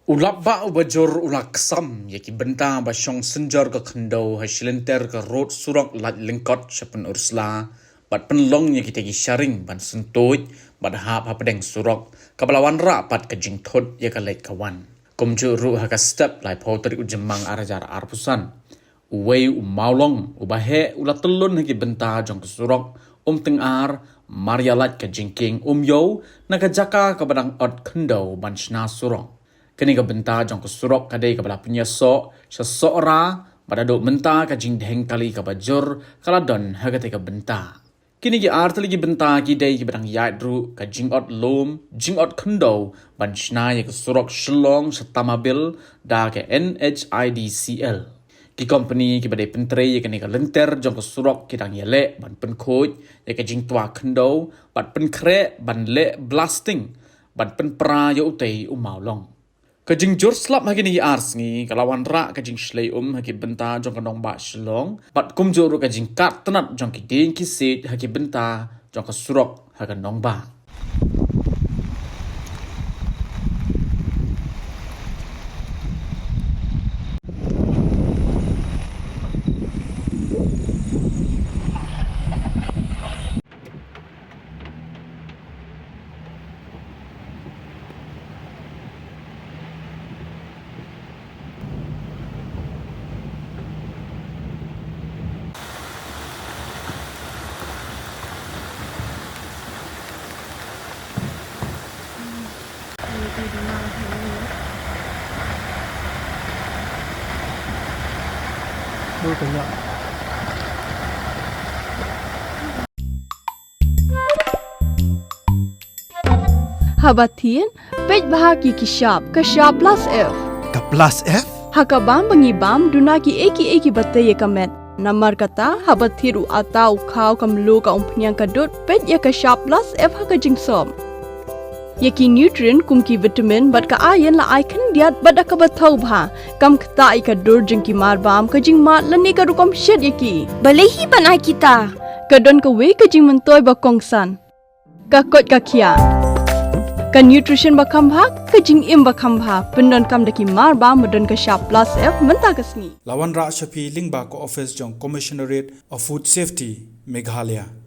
Ulap ba ubajur ulak sam yaki benta ba syong senjar ke kendo hasilenter ke road surak lat lengkot syapen ursla bat penlong yaki tegi sharing ban sentuj bat hap hapadeng surak kabalawan rapat ke jingthot yaka lait kawan kumju ru haka step lai potri ujemang arajar arpusan uwei maulong ubahe ulat telun haki benta jong ke surak tengar marialat ke jingking yo naga jaka kabadang od kendo ban shna surong kini ka benta jong ko surok kadai ka bala punya sok sesora pada dok benta ka jing deng kali ka bajur kala don haga te ka benta kini ki artli ki benta ki dai ki badang yadru ka jing ot lom jing ot khndo ban shna ye ka surok shlong satamabil da ke NHIDCL ki company ki badai pentre ye kini ka lenter jong ko surok ki dang yele ban pen khoj ye ka jing twa khndo bat pen kre ban le blasting ban pen pra yo utei maulong kajing jur slap hagi ni ars ni kalawan ra kajing shlei hagi benta jong kanong ba shlong bat kum jur kajing kat tenat jong ki ding ki sit hagi benta jong ka surok haga nong ba Habatin, pej bahagi kashab plus F. Ka plus F? Hakabam bangibam dunaki eki batay kamet. Namar kata habathiru atau kau kamlu ka umpnyang kadut pej ya kashab plus F hakajing som. Yaki nutrient kumki vitamin bat ka ayan la icon diat bat akabatau bha kam kta ikadur jengki marbam kajing mat lani ka rukom shed yaki. Balehi banai kita. Kadon ka we kajing mentoy bakongsan. Kakot kakia. Ka nutrition bakam bha kajing im bakam bha pendon kam daki marba medon ka sharp plus F menta kasni. Lawan Ra Shafi Lingba ko office jong Commissionerate of Food Safety Meghalaya.